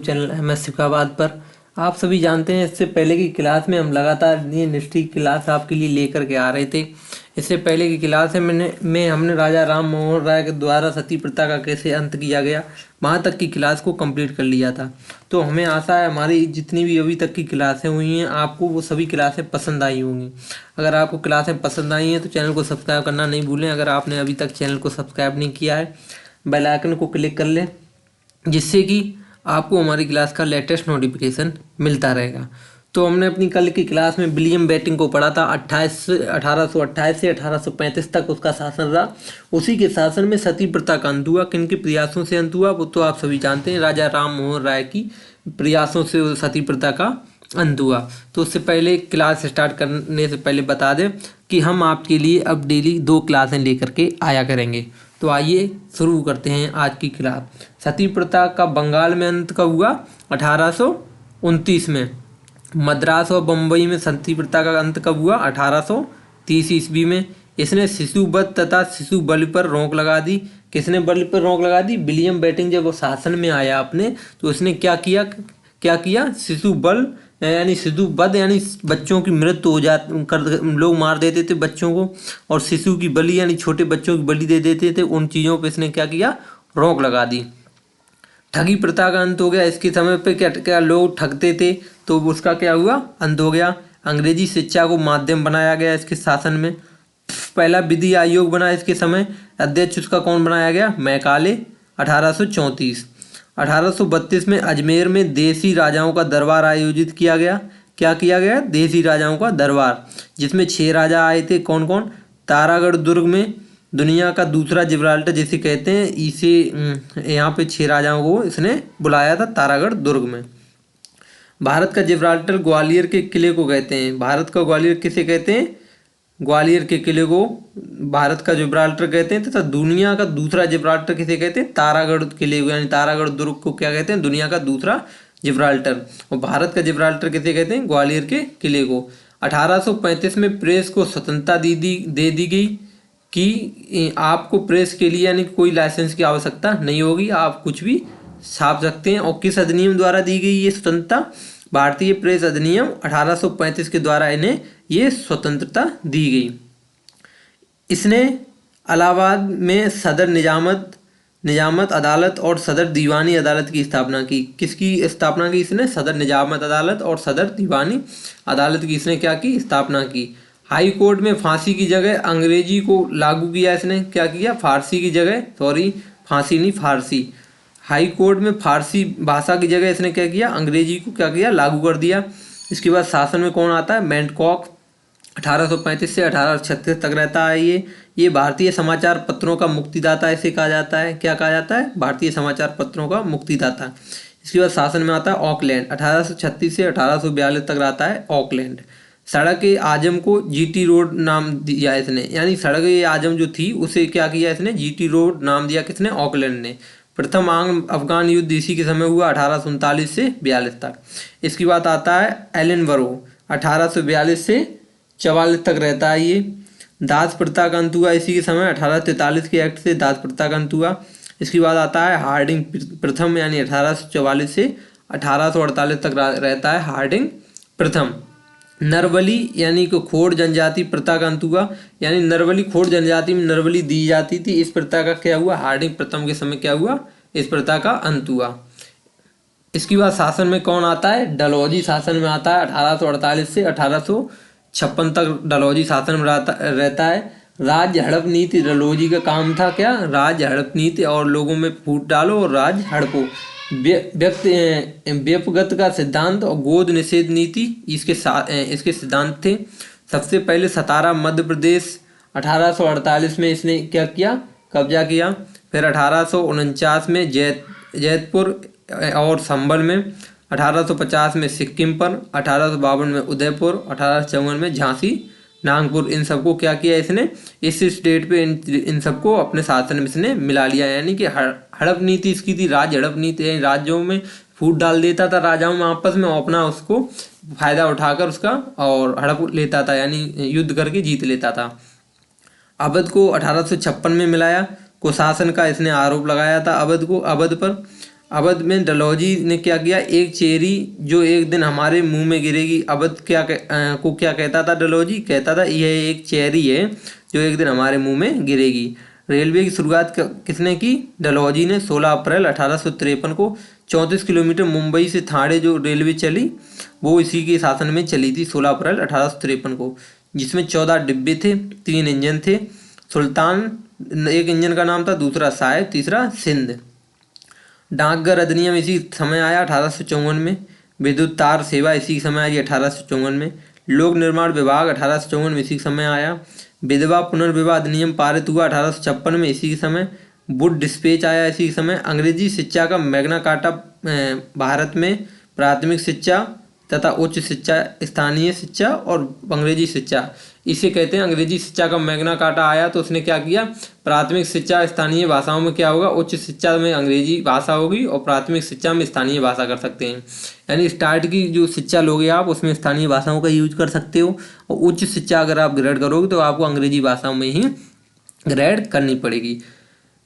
Channel MS सिखाबाद पर। आप सभी जानते हैं इससे पहले की क्लास में हम लगातार ये हिस्ट्री क्लास आपके लिए लेकर के आ रहे थे। इससे पहले की क्लास में हमने राजा राम मोहन राय के द्वारा सती प्रथा का कैसे अंत किया गया वहाँ तक की क्लास को कंप्लीट कर लिया था। तो हमें आशा है हमारी जितनी भी अभी तक की क्लासें हुई हैं आपको वो सभी क्लासें पसंद आई होंगी। अगर आपको क्लासें पसंद आई हैं तो चैनल को सब्सक्राइब करना नहीं भूलें। अगर आपने अभी तक चैनल को सब्सक्राइब नहीं किया है बेल आइकन को क्लिक कर लें, जिससे कि आपको हमारी क्लास का लेटेस्ट नोटिफिकेशन मिलता रहेगा। तो हमने अपनी कल की क्लास में विलियम बेंटिंक को पढ़ा था। 1828 से 1835 तक उसका शासन रहा। उसी के शासन में सती प्रथा का अंत हुआ। किन के प्रयासों से अंत हुआ वो तो आप सभी जानते हैं, राजा राम मोहन राय की प्रयासों से सती प्रथा का अंत हुआ। तो उससे पहले क्लास स्टार्ट करने से पहले बता दें कि हम आपके लिए अब डेली 2 क्लासें लेकर के आया करेंगे। तो आइए शुरू करते हैं आज की क्लास। सती प्रथा का बंगाल में अंत कब हुआ? 1829 में। मद्रास और बम्बई में सती प्रथा का अंत कब हुआ? 1830 ईस्वी में। इसने शिशु वध तथा शिशु बलि पर रोक लगा दी। किसने बलि पर रोक लगा दी? विलियम बेंटिंक जब वो शासन में आया अपने तो उसने क्या किया? शिशु बल यानी शिशु वध यानी बच्चों की मृत्यु हो कर लोग मार देते थे बच्चों को, और शिशु की बलि यानी छोटे बच्चों की बलि दे देते थे। उन चीज़ों पे इसने क्या किया? रोक लगा दी। ठगी प्रथा का अंत हो गया। इसके समय पे क्या लोग ठगते थे तो उसका क्या हुआ? अंत हो गया। अंग्रेजी शिक्षा को माध्यम बनाया गया इसके शासन में। पहला विधि आयोग बना इसके समय। अध्यक्ष उसका कौन बनाया गया? मैकाले। 1834। 1832 में अजमेर में देसी राजाओं का दरबार आयोजित किया गया। क्या किया गया? देसी राजाओं का दरबार, जिसमें 6 राजा आए थे। कौन कौन? तारागढ़ दुर्ग में दुनिया का दूसरा जिब्राल्टर जिसे कहते हैं, इसे यहाँ पे 6 राजाओं को इसने बुलाया था तारागढ़ दुर्ग में। भारत का जिब्राल्टर ग्वालियर के किले को कहते हैं। भारत का ग्वालियर किसे कहते हैं? ग्वालियर के किले को भारत का जिब्राल्टर कहते हैं। तथा दुनिया का दूसरा जिब्राल्टर किसे कहते हैं? तारागढ़ किले को यानी तारागढ़ दुर्ग को क्या कहते हैं? दुनिया का दूसरा जिब्राल्टर। और भारत का जिब्राल्टर किसे कहते हैं? ग्वालियर के किले को। 1835 में प्रेस को स्वतंत्रता दे दी गई कि आपको प्रेस के लिए यानी कोई लाइसेंस की आवश्यकता नहीं होगी, आप कुछ भी छाप सकते हैं। और किस अधिनियम द्वारा दी गई ये स्वतंत्रता? भारतीय प्रेस अधिनियम 1835 के द्वारा इन्हें ये स्वतंत्रता दी गई। इसने इलाहाबाद में सदर निजामत अदालत और सदर दीवानी अदालत की स्थापना की। किसकी स्थापना की इसने? सदर निजामत अदालत और सदर दीवानी अदालत की इसने क्या की? स्थापना की। हाई कोर्ट में फांसी की जगह अंग्रेजी को लागू किया इसने। क्या किया? फारसी की जगह, सॉरी फांसी नहीं फारसी। हाई कोर्ट में फारसी भाषा की जगह इसने क्या किया? अंग्रेजी को क्या किया? लागू कर दिया। इसके बाद शासन में कौन आता है? मैनकॉक। 1835 से 1836 तक रहता है ये भारतीय समाचार पत्रों का मुक्तिदाता इसे कहा जाता है। क्या कहा जाता है? भारतीय समाचार पत्रों का मुक्तिदाता। इसके बाद शासन में आता है ऑकलैंड। 1836 से 1842 तक रहता है ऑकलैंड। सड़क ए आजम को जीटी रोड नाम दिया इसने, यानी सड़क ए आजम जो थी उसे क्या किया इसने? जीटी रोड नाम दिया। किसने? ऑकलैंड ने। प्रथम आंग्ल अफगान युद्ध इसी के समय हुआ 1839 से 42 तक। इसके बाद आता है एलनबरो। 1842 से 44 तक रहता है ये। दास प्रथा का अंत हुआ इसी के समय। 1843 के एक्ट से दास प्रथा का अंत हुआ। इसके बाद आता है हार्डिंग प्रथम, यानी 1844 से 1848 तक रहता है हार्डिंग प्रथम। नरवली यानी कि खोड़ जनजाति प्रथा का अंत हुआ, यानी नरवली खोड़ जनजाति में नरवली दी जाती थी। इस प्रथा का क्या हुआ? हार्डिंग प्रथम के समय क्या हुआ? इस प्रथा का अंत हुआ। इसके बाद शासन में कौन आता है? डलहौजी शासन में आता है। 1848 से 1856 तक डलहौजी शासन में रहता है। राज्य हड़प नीति डलहौजी का काम था। क्या? राज्य हड़प नीति, और लोगों में फूट डालो और राज्य हड़पो। व्यक्तिगत का सिद्धांत और गोद निषेध नीति इसके सिद्धांत थे। सबसे पहले सतारा मध्य प्रदेश 1848 में इसने क्या किया? कब्जा किया। फिर 1849 में जैतपुर और संभल में, 1850 में सिक्किम पर, 1852 में उदयपुर, 1854 में झांसी नागपुर। इन सबको क्या किया इसने? इस स्टेट पे इन सबको अपने शासन में इसने मिला लिया। यानी कि हड़प नीति इसकी थी, राज्य हड़प नीति, यानी राज्यों में फूट डाल देता था राजाओं में आपस में, अपना उसको फायदा उठाकर उसका और हड़प लेता था, यानी युद्ध करके जीत लेता था। अवध को 1856 में मिलाया। कुशासन का इसने आरोप लगाया था अवध पर। अवध में डलहौजी ने क्या किया, एक चेरी जो एक दिन हमारे मुंह में गिरेगी। अवध को क्या कहता था, डलहौजी कहता था यह एक चेरी है जो एक दिन हमारे मुंह में गिरेगी। रेलवे की शुरुआत किसने की, डलहौजी ने। 16 अप्रैल 1853 को 34 किलोमीटर मुंबई से थाने जो रेलवे चली वो इसी के शासन में चली थी, 16 अप्रैल 1853 को, जिसमें 14 डिब्बे थे, 3 इंजन थे। सुल्तान एक इंजन का नाम था, दूसरा साहेब, तीसरा सिंध। डाकघर अधिनियम इसी समय आया 1854 में। विद्युत तार सेवा इसी समय आई 1854 में। लोक निर्माण विभाग 1854 में इसी समय आया। विधवा पुनर्विवाह अधिनियम पारित हुआ 1856 में इसी समय। वुड डिस्पैच आया इसी समय। अंग्रेजी शिक्षा का मैग्ना कार्टा भारत में प्राथमिक शिक्षा तथा उच्च शिक्षा, स्थानीय शिक्षा और अंग्रेजी शिक्षा, इसे कहते हैं अंग्रेजी शिक्षा का मैग्ना कार्टा आया। तो उसने क्या किया, प्राथमिक शिक्षा स्थानीय भाषाओं में क्या होगा, उच्च शिक्षा में अंग्रेजी भाषा होगी और प्राथमिक शिक्षा में स्थानीय भाषा कर सकते हैं। यानी स्टार्ट की जो शिक्षा लोगे आप उसमें स्थानीय भाषाओं का यूज कर सकते हो, और उच्च शिक्षा अगर आप ग्रेड करोगे तो आपको अंग्रेजी भाषाओं में ही ग्रेड करनी पड़ेगी।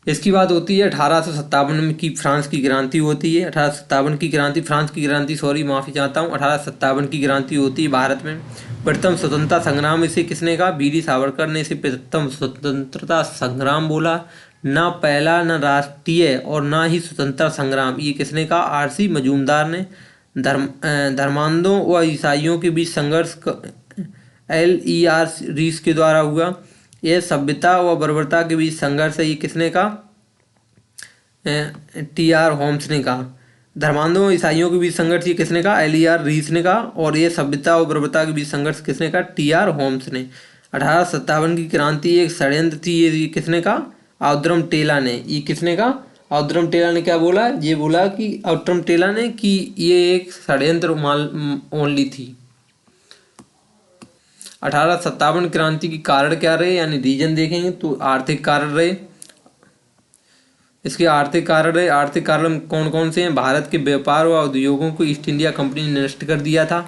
इसकी बात होती है 1857 की फ्रांस की क्रांति होती है। 1857 की क्रांति, फ्रांस की क्रांति, सॉरी माफ़ी चाहता हूँ, 1857 की क्रांति होती है भारत में। प्रथम स्वतंत्रता संग्राम इसे किसने कहा, वीर सावरकर ने इसे प्रथम स्वतंत्रता संग्राम बोला। ना पहला, ना राष्ट्रीय और ना ही स्वतंत्रता संग्राम, ये किसने कहा, आरसी मजूमदार ने। धर्मांधों व ईसाइयों के बीच संघर्ष LER रीस के द्वारा हुआ। यह सभ्यता व बर्बरता के बीच संघर्ष है, ये किसने कहा, TR होम्स ने कहा। धर्मांधों और ईसाइयों के बीच संघर्ष ये किसने कहा, LER रीस ने कहा। और ये सभ्यता और बर्बरता के बीच संघर्ष किसने कहा, TR होम्स ने। 1857 की क्रांति एक षड्यंत्र थी, ये किसने कहा, आउटरम टेला ने। ये किसने कहा, आउटरम टेला ने क्या बोला, ये बोला कि आउटरम टेला ने कि ये एक षड्यंत्र ओनली थी। 1857 क्रांति के कारण क्या रहे, यानी रीजन देखेंगे तो आर्थिक कारण रहे। इसके आर्थिक कारण रहे, आर्थिक कारण कौन कौन से हैं, भारत के व्यापार व उद्योगों को ईस्ट इंडिया कंपनी ने नष्ट कर दिया था।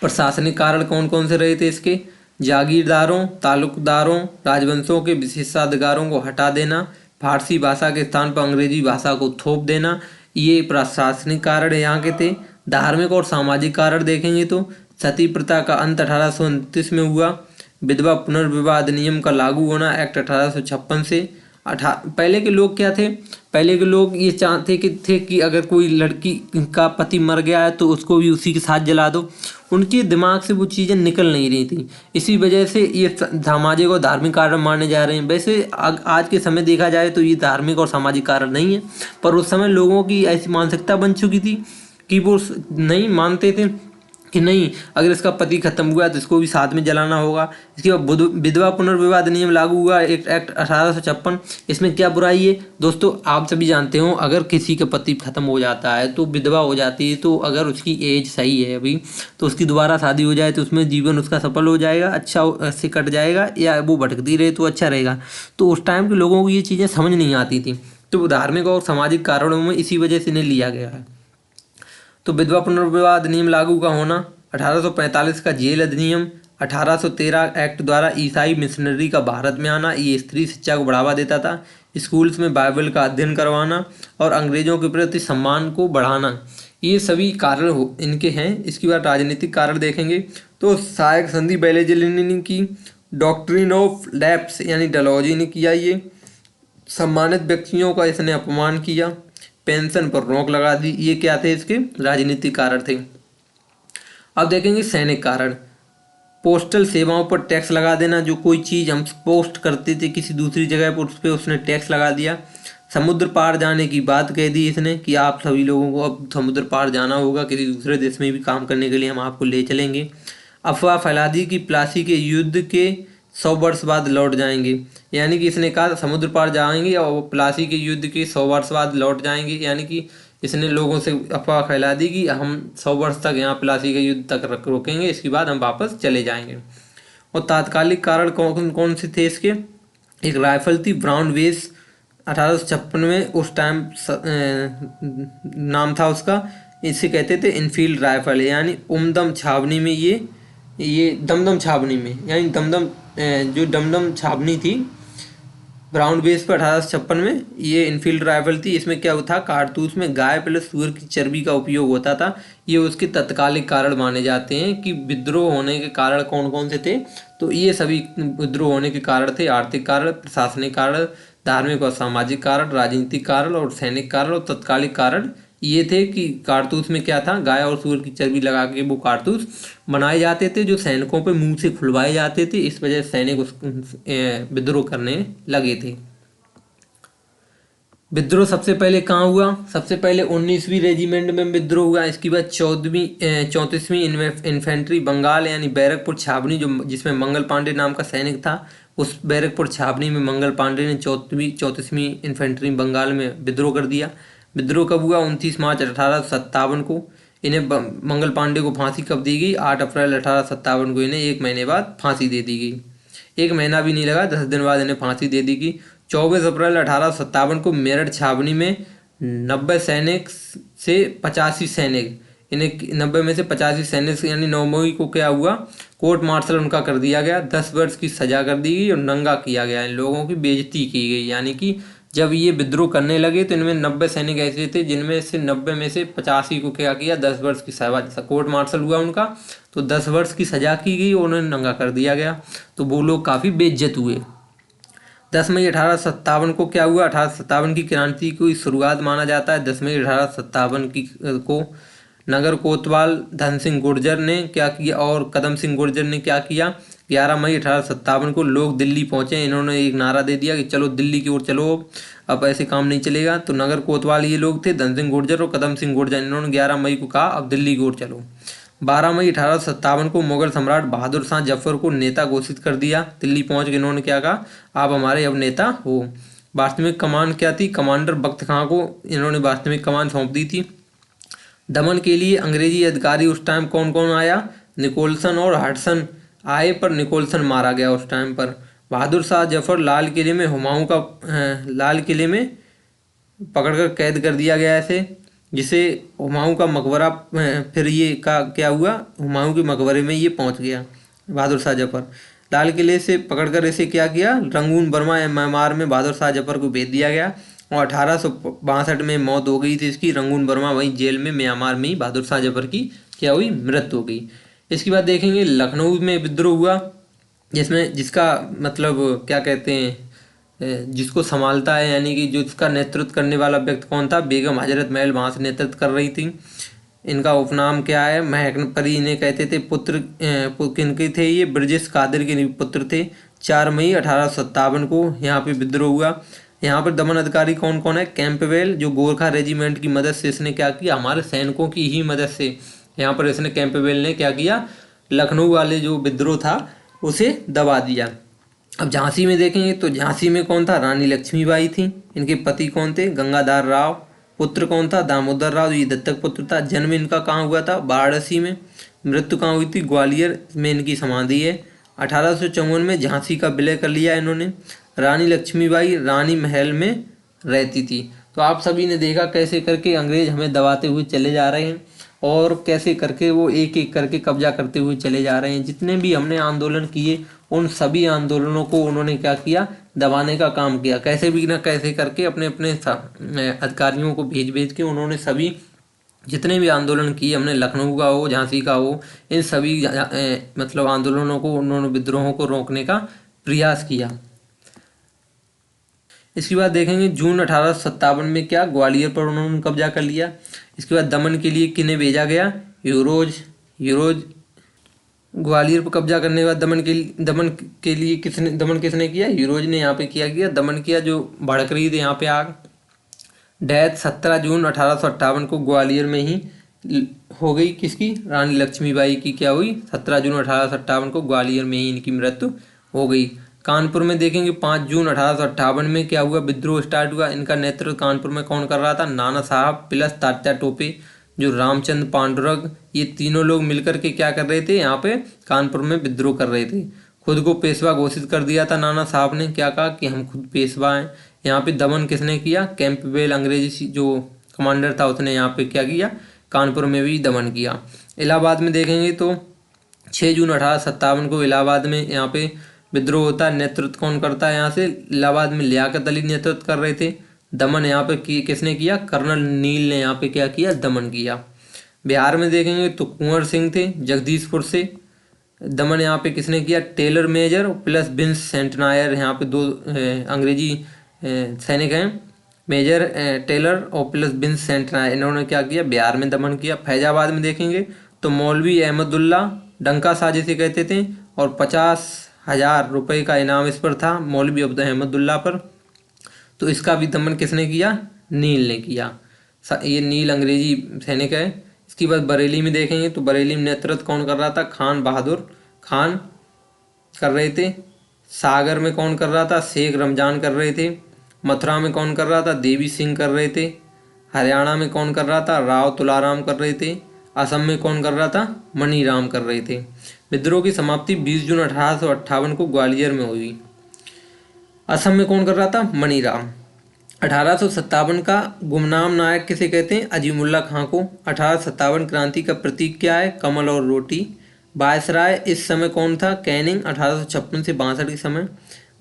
प्रशासनिक कारण कौन कौन से रहे थे इसके, जागीरदारों, तालुकदारों, राजवंशों के विशेषाधिकारों को हटा देना, फारसी भाषा के स्थान पर अंग्रेजी भाषा को थोप देना, ये प्रशासनिक कारण यहाँ के थे। धार्मिक और सामाजिक कारण देखेंगे तो सती प्रथा का अंत 1829 में हुआ। विधवा पुनर्विवाह अधिनियम का लागू होना एक्ट 1856 से। पहले के लोग क्या थे, पहले के लोग ये चाहते थे कि अगर कोई लड़की का पति मर गया है तो उसको भी उसी के साथ जला दो। उनके दिमाग से वो चीज़ें निकल नहीं रही थी, इसी वजह से ये सामाजिक और धार्मिक कारण माने जा रहे हैं। वैसे आज के समय देखा जाए तो ये धार्मिक और सामाजिक कारण नहीं है, पर उस समय लोगों की ऐसी मानसिकता बन चुकी थी कि वो नहीं मानते थे कि नहीं, अगर इसका पति खत्म हुआ तो इसको भी साथ में जलाना होगा। इसके बाद विधवा पुनर्विवाह अधिनियम लागू हुआ, एक एक्ट 1856। इसमें क्या बुराई है दोस्तों, आप सभी जानते हो, अगर किसी का पति खत्म हो जाता है तो विधवा हो जाती है, तो अगर उसकी एज सही है अभी तो उसकी दोबारा शादी हो जाए तो उसमें जीवन उसका सफल हो जाएगा, अच्छा से कट जाएगा, या वो भटकती रहे तो अच्छा रहेगा। तो उस टाइम के लोगों को ये चीज़ें समझ नहीं आती थी, तो धार्मिक और सामाजिक कारणों में इसी वजह से इन्हें लिया गया है। तो विधवा पुनर्विवाह अधिनियम लागू का होना, 1845 का जेल अधिनियम, 1813 एक्ट द्वारा ईसाई मिशनरी का भारत में आना, ये स्त्री शिक्षा को बढ़ावा देता था। स्कूल्स में बाइबल का अध्ययन करवाना और अंग्रेजों के प्रति सम्मान को बढ़ाना, ये सभी कारण इनके हैं। इसके बाद राजनीतिक कारण देखेंगे तो सहायक संधि बेलेजलिन ने की, डॉक्ट्रिन ऑफ लैप्स यानी डलहौजी ने किया, ये सम्मानित व्यक्तियों का इसने अपमान किया, पेंशन पर रोक लगा दी, ये क्या थे इसके राजनीतिक कारण थे। अब देखेंगे सैनिक कारण, पोस्टल सेवाओं पर टैक्स लगा देना, जो कोई चीज़ हम पोस्ट करते थे किसी दूसरी जगह पर उस पर उसने टैक्स लगा दिया। समुद्र पार जाने की बात कह दी इसने कि आप सभी लोगों को अब समुद्र पार जाना होगा, किसी दूसरे देश में भी काम करने के लिए हम आपको ले चलेंगे। अफवाह फैला दी कि प्लासी के युद्ध के 100 वर्ष बाद लौट जाएंगे, यानी कि इसने कहा समुद्र पार जाएंगे और प्लासी के युद्ध के 100 वर्ष बाद लौट जाएंगे, यानी कि इसने लोगों से अफवाह फैला दी कि हम 100 वर्ष तक यहाँ प्लासी के युद्ध तक रोकेंगे, इसके बाद हम वापस चले जाएंगे। और तात्कालिक कारण कौन कौन से थे इसके, एक राइफल थी ब्राउन वेस, 1856 में उस टाइम नाम था उसका, इसे कहते थे इनफील्ड राइफल, यानी उमदम छावनी में ये दमदम छावनी में, यानी दमदम जो दमदम छावनी थी ब्राउन बेस पर 1856 में ये इनफील्ड राइफल थी। इसमें क्या था, कारतूस में गाय प्लस सूअर की चर्बी का उपयोग होता था। ये उसके तत्कालिक कारण माने जाते हैं कि विद्रोह होने के कारण कौन कौन से थे। तो ये सभी विद्रोह होने के कारण थे: आर्थिक कारण, प्रशासनिक कारण, धार्मिक और सामाजिक कारण, राजनीतिक कारण और सैनिक कारण। और तत्कालिक कारण ये थे कि कारतूस में क्या था, गाय और सूअर की चर्बी लगा के वो कारतूस बनाए जाते थे जो सैनिकों पे मुंह से खुलवाए जाते थे। इस वजह से सैनिक उस विद्रोह करने लगे थे। विद्रोह सबसे पहले कहाँ हुआ? सबसे पहले 19वीं रेजिमेंट में विद्रोह हुआ। इसके बाद 34वीं इन्फेंट्री बंगाल यानी बैरकपुर छावनी, जो जिसमें मंगल पांडे नाम का सैनिक था, उस बैरकपुर छावनी में मंगल पांडे ने 34वीं इन्फेंट्री बंगाल में विद्रोह कर दिया। विद्रोह कब हुआ? 29 मार्च 1857 को। इन्हें मंगल पांडे को फांसी कब दी गई? 8 अप्रैल 1857 को। इन्हें 1 महीने बाद फांसी दे दी गई। 1 महीना भी नहीं लगा, 10 दिन बाद इन्हें फांसी दे दी गई। 24 अप्रैल 1857 को मेरठ छावनी में 90 सैनिक से 85 सैनिक, इन्हें 90 में से 85 सैनिक यानी 9 मई को क्या हुआ, कोर्ट मार्शल उनका कर दिया गया। 10 वर्ष की सजा कर दी गई और नंगा किया गया। इन लोगों की बेइज्जती की गई। यानी कि जब ये विद्रोह करने लगे तो इनमें 90 सैनिक ऐसे थे जिनमें से 90 में से 85 को क्या किया, 10 वर्ष की सजा, कोर्ट मार्शल हुआ उनका, तो 10 वर्ष की सजा की गई और उन्हें नंगा कर दिया गया। तो वो लोग काफ़ी बेइज्जत हुए। 10 मई 1857 को क्या हुआ? 1857 की क्रांति की शुरुआत माना जाता है। 10 मई 1857 को नगर कोतवाल धन सिंह गुर्जर ने क्या किया और कदम सिंह गुर्जर ने क्या किया? 11 मई 1857 को लोग दिल्ली पहुंचे। इन्होंने एक नारा दे दिया कि चलो दिल्ली की ओर चलो, अब ऐसे काम नहीं चलेगा। तो नगर कोतवाल ये लोग थे, धन सिंह गुर्जर और कदम सिंह गुर्जर। इन्होंने 11 मई को कहा अब दिल्ली की ओर चलो। 12 मई 1857 को मुगल सम्राट बहादुर शाह जफर को नेता घोषित कर दिया। दिल्ली पहुंच के इन्होंने क्या कहा, आप हमारे अब नेता हो। वास्तविक कमान क्या थी? कमांडर बख्त खां को इन्होंने वास्तविक कमान सौंप दी थी। दमन के लिए अंग्रेजी अधिकारी उस टाइम कौन कौन आया? निकोलसन और हडसन आए, पर निकोलसन मारा गया उस टाइम पर। बहादुर शाह जफर लाल किले में लाल किले में पकड़कर कैद कर दिया गया ऐसे, जिसे हुमायूं का मकबरा, फिर ये का क्या हुआ, हुमायूं के मकबरे में ये पहुंच गया बहादुर शाह जफर। लाल किले से पकड़कर इसे क्या किया, रंगून बर्मा म्यांमार में बहादुर शाह जफर को भेज दिया गया और 1862 में मौत हो गई थी इसकी। रंगून बर्मा वहीं जेल में म्यांमार में ही बहादुर शाह जफर की क्या हुई, मृत्यु हो गई। इसके बाद देखेंगे लखनऊ में विद्रोह हुआ, जिसका मतलब क्या कहते हैं, जिसको संभालता है यानी कि जिसका नेतृत्व करने वाला व्यक्ति कौन था? बेगम हजरत महल वहाँ से नेतृत्व कर रही थी। इनका उपनाम क्या है? महक परी इन्हें कहते थे। पुत्र किनके थे ये? ब्रजेश कादिर के पुत्र थे। 4 मई 1857 को यहाँ पे विद्रोह हुआ। यहाँ पर दमन अधिकारी कौन कौन है? कैंपबेल, जो गोरखा रेजिमेंट की मदद से इसने क्या किया, हमारे सैनिकों की ही मदद से यहाँ पर इसने कैंपबेल ने क्या किया, लखनऊ वाले जो विद्रोह था उसे दबा दिया। अब झांसी में देखेंगे तो झांसी में कौन था? रानी लक्ष्मीबाई थी। इनके पति कौन थे? गंगाधर राव। पुत्र कौन था? दामोदर राव, ये दत्तक पुत्र था। जन्म इनका कहाँ हुआ था? वाराणसी में। मृत्यु कहाँ हुई थी? ग्वालियर में इनकी समाधि है। 1854 में झांसी का विलय कर लिया इन्होंने। रानी लक्ष्मीबाई रानी महल में रहती थी। तो आप सभी ने देखा कैसे करके अंग्रेज हमें दबाते हुए चले जा रहे हैं और कैसे करके वो एक एक करके कब्जा करते हुए चले जा रहे हैं। जितने भी हमने आंदोलन किए उन सभी आंदोलनों को उन्होंने क्या किया, दबाने का काम किया। कैसे भी ना कैसे करके अपने अपने अधिकारियों को भेज भेज के उन्होंने सभी जितने भी आंदोलन किए, हमने लखनऊ का हो, झांसी का हो, इन सभी मतलब आंदोलनों को उन्होंने, विद्रोहों को रोकने का प्रयास किया। इसके बाद देखेंगे जून 1857 में क्या, ग्वालियर पर उन्होंने कब्जा कर लिया। इसके बाद दमन के लिए किन्हें भेजा गया? यूरोज ग्वालियर पर कब्जा करने के बाद दमन किसने किया? यूरोज ने यहाँ पे किया दमन किया, जो भड़क रही थी यहाँ पे आग। डेथ 17 जून 1858 को ग्वालियर में ही हो गई। किसकी? रानी लक्ष्मीबाई की क्या हुई? 17 जून 1858 को ग्वालियर में ही इनकी मृत्यु हो गई। कानपुर में देखेंगे 5 जून 1858 में क्या हुआ, विद्रोह स्टार्ट हुआ। इनका नेतृत्व कानपुर में कौन कर रहा था? नाना साहब प्लस तात्या टोपे, जो रामचंद्र पांडुरंग, ये तीनों लोग मिलकर के क्या कर रहे थे, यहाँ पे कानपुर में विद्रोह कर रहे थे। खुद को पेशवा घोषित कर दिया था नाना साहब ने। क्या कहा कि हम खुद पेशवा हैं। यहाँ पे दमन किसने किया? कैंपबेल अंग्रेजी जो कमांडर था उसने यहाँ पे क्या किया, कानपुर में भी दमन किया। इलाहाबाद में देखेंगे तो 6 जून 1857 को इलाहाबाद में यहाँ पे विद्रोह होता है। नेतृत्व कौन करता है यहाँ से? इलाहाबाद में लियाकत अली नेतृत्व कर रहे थे। दमन यहाँ पे किसने किया? कर्नल नील ने यहाँ पे क्या किया? दमन किया। बिहार में देखेंगे तो कुंवर सिंह थे जगदीशपुर से। दमन यहाँ पे किसने किया? टेलर मेजर प्लस विंस सेंट नायर, यहाँ पे दो अंग्रेजी सैनिक हैं, मेजर टेलर और प्लस विंस सेंट नायर, इन्होंने क्या किया? बिहार में दमन किया। फैजाबाद में देखेंगे तो मौलवी अहमदुल्ला डंका साजिश से कहते थे और 50,000 रुपये का इनाम इस पर था, मौलवी अहमदुल्ला पर। तो इसका भी दमन किसने किया? नील ने किया। ये नील अंग्रेजी सैनिक है। इसके बाद बरेली में देखेंगे तो बरेली में नेतृत्व कौन कर रहा था? खान बहादुर खान कर रहे थे। सागर में कौन कर रहा था? शेख रमजान कर रहे थे। मथुरा में कौन कर रहा था? देवी सिंह कर रहे थे। हरियाणा में कौन कर रहा था? राव तुलाराम कर रहे थे। असम में कौन कर रहा था? मनीराम कर रहे थे। विद्रोह की समाप्ति 20 जून 1858 को ग्वालियर में हुई। असम में कौन कर रहा था? मनीराम। 1857 का गुमनाम नायक किसे कहते हैं? अजीमुल्ला खां को। 1857 क्रांति का प्रतीक क्या है? कमल और रोटी। वायसराय इस समय कौन था? कैनिंग। 1856 से 62 के समय।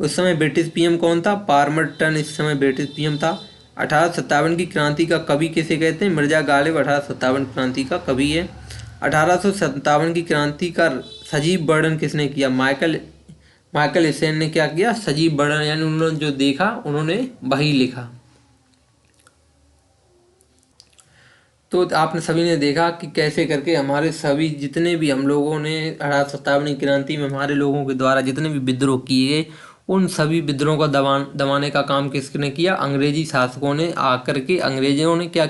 उस समय ब्रिटिश पीएम कौन था? पार्मरटन इस समय ब्रिटिश पीएम था। 1857 की क्रांति का कवि किसे कहते हैं? मिर्जा गालिब 1857 क्रांति का कवि है। 1857 की क्रांति का सजीव वर्णन किसने किया? माइकल हिसेन ने क्या किया? सजीव वर्णन, यानी उन्होंने जो देखा उन्होंने वही लिखा। तो आपने सभी ने देखा कि कैसे करके हमारे सभी जितने भी हम लोगों ने 1857 की क्रांति में हमारे लोगों के द्वारा जितने भी विद्रोह किए गए, उन सभी विद्रोह का दबाने का काम किसने किया? अंग्रेजी शासकों ने आकर के। अंग्रेजों ने क्या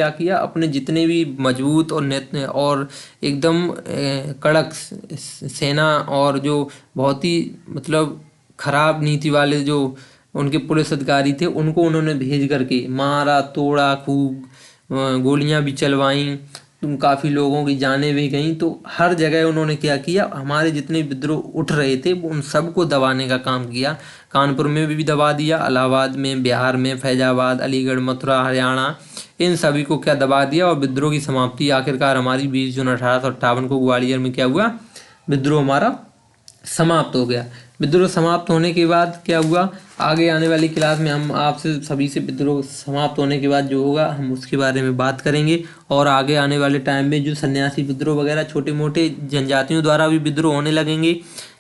किया? अपने जितने भी मजबूत और एकदम कड़क सेना और जो बहुत ही मतलब खराब नीति वाले जो उनके पुलिस अधिकारी थे, उनको उन्होंने भेज करके मारा, तोड़ा, खूब गोलियां भी चलवाईं, काफ़ी लोगों की जानें भी गईं। तो हर जगह उन्होंने क्या किया? हमारे जितने विद्रोह उठ रहे थे उन सबको दबाने का काम किया। कानपुर में भी दबा दिया, इलाहाबाद में, बिहार में, फैजाबाद, अलीगढ़, मथुरा, हरियाणा, इन सभी को क्या दबा दिया। और विद्रोह की समाप्ति आखिरकार हमारी 20 जून 1858 को ग्वालियर में क्या हुआ? विद्रोह हमारा समाप्त हो गया। विद्रोह समाप्त होने के बाद क्या हुआ? आगे आने वाली क्लास में हम आपसे सभी से विद्रोह समाप्त होने के बाद जो होगा हम उसके बारे में बात करेंगे। और आगे आने वाले टाइम में जो सन्यासी विद्रोह वगैरह छोटे मोटे जनजातियों द्वारा भी विद्रोह होने लगेंगे,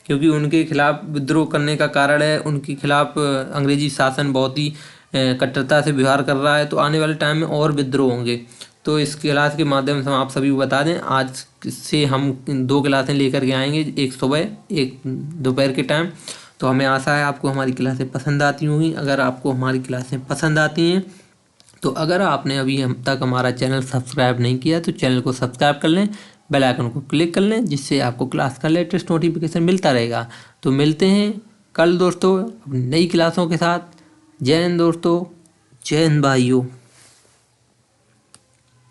क्योंकि उनके खिलाफ विद्रोह करने का कारण है उनके खिलाफ अंग्रेजी शासन बहुत ही कट्टरता से व्यवहार कर रहा है। तो आने वाले टाइम में और विद्रोह होंगे। तो इस क्लास के माध्यम से हम आप सभी को बता दें, आज से हम 2 क्लासें लेकर के आएंगे, एक सुबह एक दोपहर के टाइम। तो हमें आशा है आपको हमारी क्लासें पसंद आती होंगी। अगर आपको हमारी क्लासें पसंद आती हैं तो अगर आपने अभी हम तक हमारा चैनल सब्सक्राइब नहीं किया तो चैनल को सब्सक्राइब कर लें, बेल आइकन को क्लिक कर लें, जिससे आपको क्लास का लेटेस्ट नोटिफिकेशन मिलता रहेगा। तो मिलते हैं कल दोस्तों नई क्लासों के साथ। जय हिंद दोस्तों, जय हिंद भाइयों।